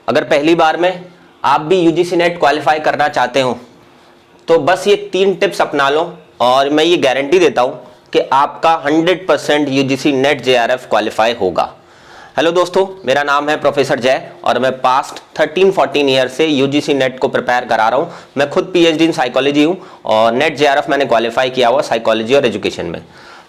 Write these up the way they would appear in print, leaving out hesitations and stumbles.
अगर पहली बार में आप भी यूजीसी नेट क्वालिफाई करना चाहते हो तो बस ये 3 टिप्स अपना लो और मैं ये गारंटी देता हूं कि आपका 100% यूजीसी नेट जेआरएफ क्वालिफाई होगा। हेलो दोस्तों, मेरा नाम है प्रोफेसर जय और मैं पास्ट 13-14 ईयर से यूजीसी नेट को प्रिपेयर करा रहा हूं। मैं खुद पीएचडी इन साइकोलॉजी हूं और नेट जेआरएफ मैंने क्वालिफाई किया हुआ साइकोलॉजी और एजुकेशन में।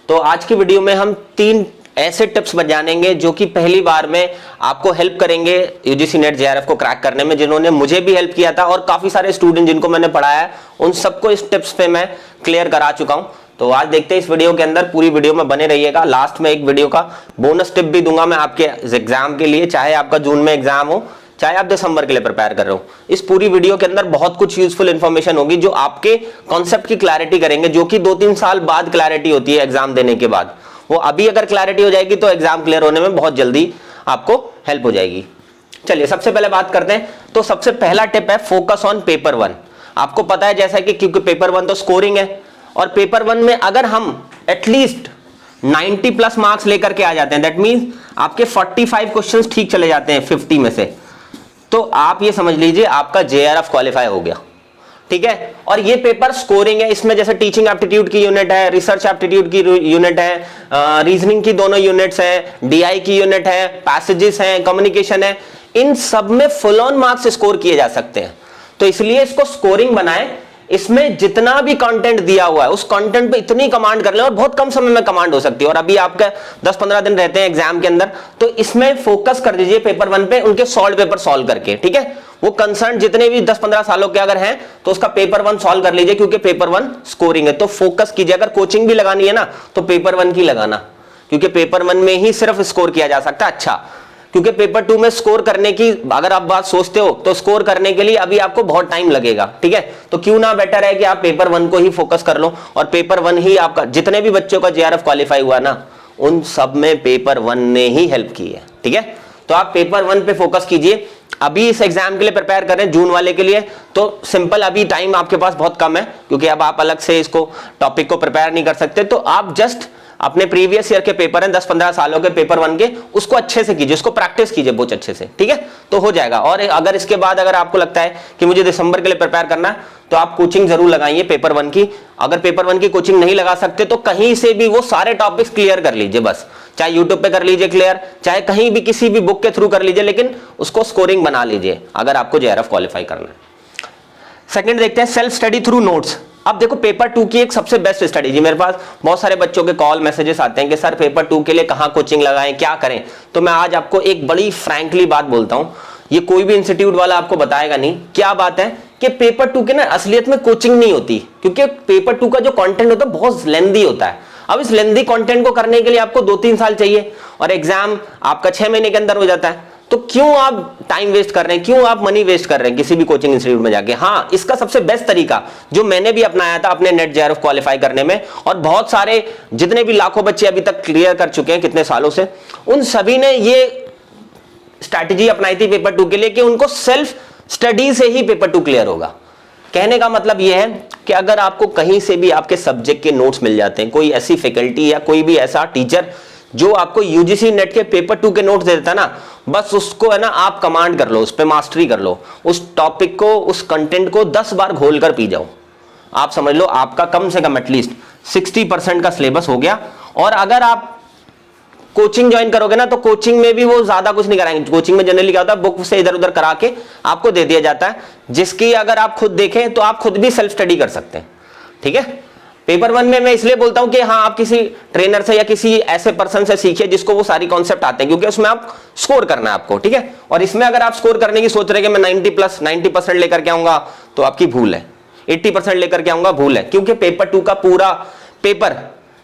तो आज की वीडियो में हम 3 ऐसे टिप्स जानेंगे जो कि पहली बार में आपको हेल्प करेंगे यूजीसी नेट जेआरएफ को क्रैक करने में, जिन्होंने मुझे भी हेल्प किया था और काफी सारे स्टूडेंट जिनको मैंने पढ़ाया है उन सबको इस टिप्स पे मैं क्लियर करा चुका हूं। तो आज देखते हैं इस वीडियो के अंदर, पूरी वीडियो में बने रहिएगा। लास्ट में एक वीडियो का बोनस टिप भी दूंगा मैं आपके एग्जाम के लिए, चाहे आपका जून में एग्जाम हो चाहे आप दिसंबर के लिए प्रिपेयर कर रहे हो। इस पूरी वीडियो के अंदर बहुत कुछ यूजफुल इंफॉर्मेशन होगी जो आपके कॉन्सेप्ट की क्लैरिटी करेंगे, जो कि 2-3 साल बाद क्लैरिटी होती है एग्जाम देने के बाद। वो अभी अगर क्लैरिटी हो जाएगी तो एग्जाम क्लियर होने में बहुत जल्दी आपको हेल्प हो जाएगी। चलिए सबसे पहले बात करते हैं। तो सबसे पहला टिप है फोकस ऑन पेपर 1। आपको पता है जैसा कि क्योंकि पेपर 1 तो स्कोरिंग है और पेपर 1 में अगर हम एटलीस्ट 90 प्लस मार्क्स लेकर के आ जाते हैं, दैट मींस आपके 45 क्वेश्चंस ठीक चले जाते हैं 50 में से, तो आप ये समझ लीजिए आपका जेआरएफ क्वालिफाई हो गया। ठीक है, और ये पेपर स्कोरिंग है। इसमें जैसे टीचिंग एप्टीट्यूड की यूनिट है, रिसर्च एप्टीट्यूड की यूनिट है, रीजनिंग की दोनों यूनिट्स हैं, डीआई की यूनिट है, पैसेजेस हैं, कम्युनिकेशन है, इन सब में फुल ऑन मार्क्स स्कोर किए जा सकते हैं। तो इसलिए इसको स्कोरिंग बनाएं। इसमें जितना भी कंटेंट दिया हुआ है उस कंटेंट पे इतनी कमांड कर लें और बहुत कम समय में कमांड हो सकती है। और अभी आपका 10-15 दिन रहते हैं एग्जाम के अंदर, तो इसमें फोकस कर दीजिए पेपर 1 पे, उनके सॉल्व पेपर सॉल्व करके। ठीक है, वो कंसर्न जितने भी 10-15 सालों के अगर हैं तो उसका पेपर 1 सॉल्व कर लीजिए, क्योंकि पेपर 1 स्कोरिंग है। तो फोकस कीजिए। अगर कोचिंग भी लगानी है ना तो पेपर 1 की लगाना, क्योंकि पेपर 1 में ही सिर्फ स्कोर किया जा सकता है। अच्छा, क्योंकि पेपर 2 में स्कोर करने की अगर आप बात सोचते हो तो स्कोर करने के लिए अभी आपको बहुत टाइम लगेगा। ठीक है, तो क्यों ना बेटर है कि आप पेपर 1 को ही फोकस कर लो और पेपर 1 ही आपका, जितने भी बच्चों का जेआरएफ क्वालिफाई हुआ ना उन सब में पेपर 1 ने ही हेल्प की है। ठीक है, तो आप पेपर 1 पे फोकस कीजिए। अभी इस एग्जाम के लिए प्रिपेयर कर रहे हैं जून वाले के लिए, तो सिंपल अभी टाइम आपके पास बहुत कम है, क्योंकि अब आप अलग से इसको टॉपिक को प्रिपेयर नहीं कर सकते। तो आप जस्ट अपने प्रीवियस ईयर के पेपर हैं 10-15 सालों के पेपर 1 के, उसको अच्छे से कीजिए, उसको प्रैक्टिस कीजिए बहुत अच्छे से। ठीक है, तो हो जाएगा। और अगर इसके बाद अगर आपको लगता है कि मुझे दिसंबर के लिए प्रिपेयर करना है तो आप कोचिंग जरूर लगाइए पेपर 1 की। अगर पेपर 1 की कोचिंग नहीं लगा सकते तो कहीं से भी वो सारे टॉपिक्स क्लियर कर लीजिए, बस चाहे यूट्यूब पे कर लीजिए क्लियर, चाहे कहीं भी किसी भी बुक के थ्रू कर लीजिए, लेकिन उसको स्कोरिंग बना लीजिए अगर आपको जेआरएफ क्वालिफाई करना है। सेकंड देखते हैं सेल्फ स्टडी थ्रू नोट्स। अब देखो पेपर 2 की एक सबसे बेस्ट स्ट्रेटेजी, मेरे पास बहुत सारे बच्चों के कॉल मैसेजेस आते हैं कि सर पेपर 2 के लिए कहां कोचिंग लगाएं, क्या करें। तो मैं आज आपको एक बड़ी फ्रैंकली बात बोलता हूं, ये कोई भी इंस्टीट्यूट वाला आपको बताएगा नहीं। क्या बात है कि पेपर 2 के ना असलियत में कोचिंग नहीं होती, क्योंकि पेपर 2 का जो कंटेंट होता है बहुत लेंदी होता है। अब इस लेंदी कंटेंट को करने के लिए आपको 2-3 साल चाहिए और एग्जाम आपका 6 महीने के अंदर हो जाता है। तो क्यों आप टाइम वेस्ट कर रहे हैं, क्यों आप मनी वेस्ट कर रहे हैं किसी भी कोचिंग इंस्टीट्यूट में जाके। हाँ, इसका सबसे बेस्ट तरीका जो मैंने भी अपनाया था अपने नेट जेआरएफ क्वालिफाई करने में, और बहुत सारे जितने भी लाखों बच्चे अभी तक क्लियर कर चुके हैं कितने सालों से, उन सभी ने ये स्ट्रैटेजी अपनाई थी पेपर 2 के लिए कि उनको सेल्फ स्टडी से ही पेपर 2 क्लियर होगा। कहने का मतलब यह है कि अगर आपको कहीं से भी आपके सब्जेक्ट के नोट्स मिल जाते हैं, कोई ऐसी फैकल्टी या कोई भी ऐसा टीचर जो आपको यूजीसी नेट के पेपर 2 के नोट्स दे देता है ना, बस उसको है ना आप कमांड कर लो, उस पर मास्टरी कर लो, उस टॉपिक को, उस कंटेंट को 10 बार घोल कर पी जाओ। आप समझ लो आपका कम से कम एटलीस्ट 60% का सिलेबस हो गया। और अगर आप कोचिंग ज्वाइन करोगे ना तो कोचिंग में भी वो ज्यादा कुछ नहीं कराएंगे। कोचिंग में जनरली क्या होता है, बुक से इधर उधर करा के आपको दे दिया जाता है, जिसकी अगर आप खुद देखें तो आप खुद भी सेल्फ स्टडी कर सकते हैं। ठीक है, पेपर 1 में मैं इसलिए बोलता हूं कि हाँ आप किसी ट्रेनर से या किसी ऐसे पर्सन से सीखिए जिसको वो सारी कॉन्सेप्ट आते हैं, क्योंकि उसमें आप स्कोर करना है आपको। ठीक है, और इसमें अगर आप स्कोर करने की सोच रहे हैं कि मैं 90% लेकर के आऊंगा तो आपकी भूल है, 80% लेकर के आऊंगा भूल है, क्योंकि पेपर 2 का पूरा पेपर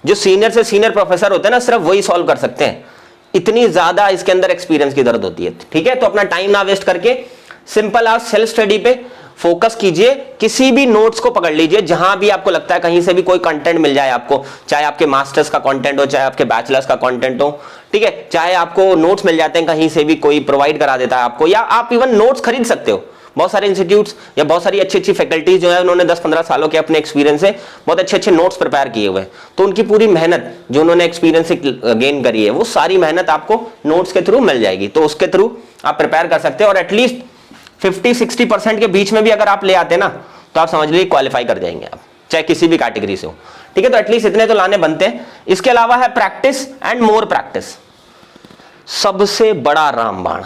जो सीनियर से सीनियर प्रोफेसर होते हैं ना सिर्फ वही सॉल्व कर सकते हैं। इतनी ज्यादा इसके अंदर एक्सपीरियंस की जरूरत होती है। ठीक है, तो अपना टाइम ना वेस्ट करके सिंपल आप सेल्फ स्टडी पे फोकस कीजिए। किसी भी नोट्स को पकड़ लीजिए, जहां भी आपको लगता है कहीं से भी कोई कंटेंट मिल जाए आपको, चाहे आपके मास्टर्स का कंटेंट हो, चाहे आपके बैचलर्स का कंटेंट हो। ठीक है, चाहे आपको नोट्स मिल जाते हैं कहीं से भी, कोई प्रोवाइड करा देता है आपको, या आप इवन नोट्स खरीद सकते हो। बहुत सारे इंस्टीट्यूट्स या बहुत सारी अच्छी अच्छी फैकल्टीज जो है उन्होंने 10-15 सालों के अपने एक्सपीरियंस से बहुत अच्छे अच्छे नोट्स प्रिपेयर किए हुए हैं, तो उनकी पूरी मेहनत जो उन्होंने एक्सपीरियंस से गेन करी है वो सारी मेहनत आपको नोट्स के थ्रू मिल जाएगी, तो उसके थ्रू आप प्रिपेयर कर सकते हैं। और एटलीस्ट 50-60% के बीच में भी अगर आप ले आते ना तो आप समझ लीजिए क्वालिफाई कर जाएंगे आप, चाहे किसी भी कैटेगरी से हो, ठीक है। तो एटलीस्ट इतने तो लाने बनते हैं। इसके अलावा है प्रैक्टिस एंड मोर प्रैक्टिस, सबसे बड़ा रामबाण।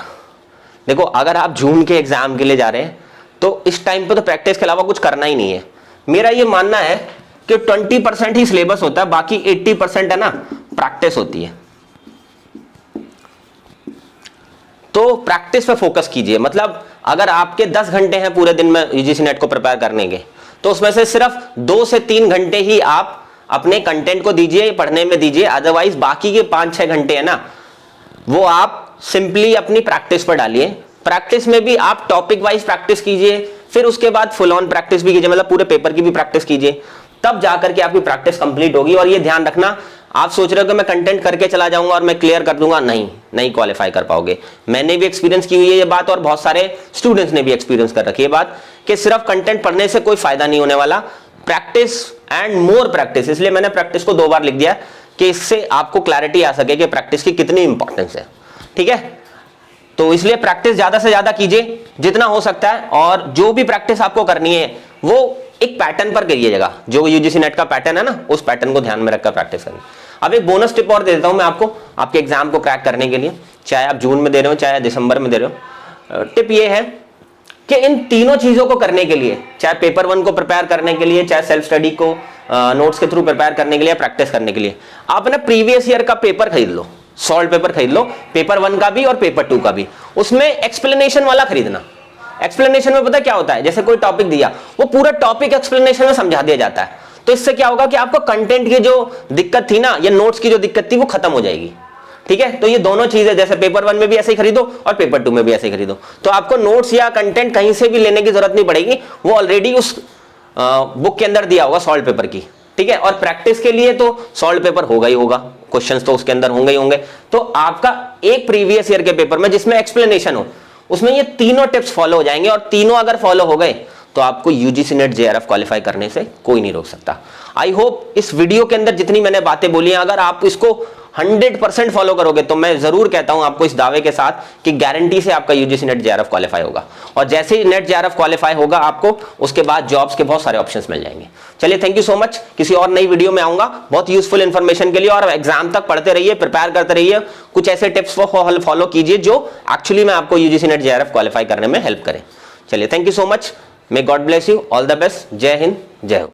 देखो अगर आप जून के एग्जाम के लिए जा रहे हैं तो इस टाइम पे तो प्रैक्टिस के अलावा कुछ करना ही नहीं है। मेरा ये मानना है कि 20% ही सिलेबस होता है, बाकी 80% है ना प्रैक्टिस होती है। तो प्रैक्टिस पे फोकस कीजिए। मतलब अगर आपके 10 घंटे हैं पूरे दिन में यूजीसी नेट को प्रिपेयर करने के, तो उसमें से सिर्फ 2 से 3 घंटे ही आप अपने कंटेंट को दीजिए, पढ़ने में दीजिए। अदरवाइज बाकी के 5-6 घंटे है ना वो आप सिंपली अपनी प्रैक्टिस पर डालिए। प्रैक्टिस में भी आप टॉपिक वाइज प्रैक्टिस कीजिए, फिर उसके बाद फुल ऑन प्रैक्टिस भी कीजिए, मतलब पूरे पेपर की भी प्रैक्टिस कीजिए, तब जाकर के आपकी प्रैक्टिस कंप्लीट होगी। और ये ध्यान रखना, आप सोच रहे हो कि मैं कंटेंट करके चला जाऊंगा और मैं क्लियर कर दूंगा, नहीं क्वालिफाई कर पाओगे। मैंने भी एक्सपीरियंस की हुई है ये बात, और बहुत सारे स्टूडेंट्स ने भी एक्सपीरियंस कर रखी है बात, कि सिर्फ कंटेंट पढ़ने से कोई फायदा नहीं होने वाला। प्रैक्टिस एंड मोर प्रैक्टिस, इसलिए मैंने प्रैक्टिस को 2 बार लिख दिया कि इससे आपको क्लैरिटी आ सके कि प्रैक्टिस की कितनी इंपॉर्टेंस है, ठीक है। तो इसलिए प्रैक्टिस ज्यादा से ज्यादा कीजिए जितना हो सकता है, और जो भी प्रैक्टिस आपको करनी है वो एक पैटर्न पर करिएगा। जो यूजीसी नेट का पैटर्न है ना उस पैटर्न को ध्यान में रखकर प्रैक्टिस करिए। अब एक बोनस टिप और दे देता हूं मैं आपको, आपके एग्जाम को क्रैक करने के लिए, चाहे आप जून में दे रहे हो चाहे दिसंबर में दे रहे हो। टिप ये है कि इन तीनों चीजों को करने के लिए, चाहे पेपर 1 को प्रिपेयर करने के लिए, चाहे सेल्फ स्टडी को नोट्स के थ्रू प्रिपेयर करने के लिए, प्रैक्टिस करने के लिए, आप ना प्रीवियस ईयर का पेपर खरीद लो, सॉल्व पेपर खरीद लो, पेपर 1 का भी और पेपर 2 का भी। उसमें एक्सप्लेनेशन वाला खरीदना। एक्सप्लेनेशन में पता क्या होता है, जैसे कोई टॉपिक दिया वो पूरा टॉपिक एक्सप्लेनेशन में समझा दिया जाता है, तो इससे क्या होगा कि आपको कंटेंट की जो दिक्कत थी ना या नोट्स की जो दिक्कत थी वो खत्म हो जाएगी, ठीक है। तो ये दोनों चीजें, जैसे पेपर 1 में भी ऐसे ही खरीदो और पेपर 2 में भी ऐसे ही खरीदो, तो आपको नोट्स या कंटेंट कहीं से भी लेने की जरूरत नहीं पड़ेगी, वो ऑलरेडी उस बुक के अंदर दिया होगा सॉल्व पेपर की, ठीक है। और प्रैक्टिस के लिए तो सॉल्व पेपर होगा ही होगा, क्वेश्चंस तो उसके अंदर होंगे ही होंगे। तो आपका एक प्रीवियस ईयर के पेपर में जिसमें एक्सप्लेनेशन हो, उसमें ये तीनों टिप्स फॉलो हो जाएंगे, और तीनों अगर फॉलो हो गए तो आपको यूजीसी नेट जेआरएफ क्वालिफाई करने से कोई नहीं रोक सकता। आई होप इस वीडियो के अंदर जितनी मैंने बातें बोली हैं, अगर आप इसको 100% फॉलो करोगे तो मैं जरूर कहता हूं आपको इस दावे के साथ कि गारंटी से आपका यूजीसी नेट जेआरएफ क्वालिफाई होगा। और जैसे ही नेट जेआरएफ क्वालिफाई होगा आपको उसके बाद जॉब्स के बहुत सारे ऑप्शंस मिल जाएंगे। चलिए, थैंक यू सो मच। किसी और नई वीडियो में आऊंगा बहुत यूजफुल इंफॉर्मेशन के लिए, और एग्जाम तक पढ़ते रहिए, प्रिपेयर करते रहिए, कुछ ऐसे टिप्स को फॉलो कीजिए जो एक्चुअली में आपको यूजीसी नेट जेआरएफ क्वालिफाई करने में हेल्प करें। चलिए, thank you so much. May God bless you, all the best. जय हिंद, जय हो।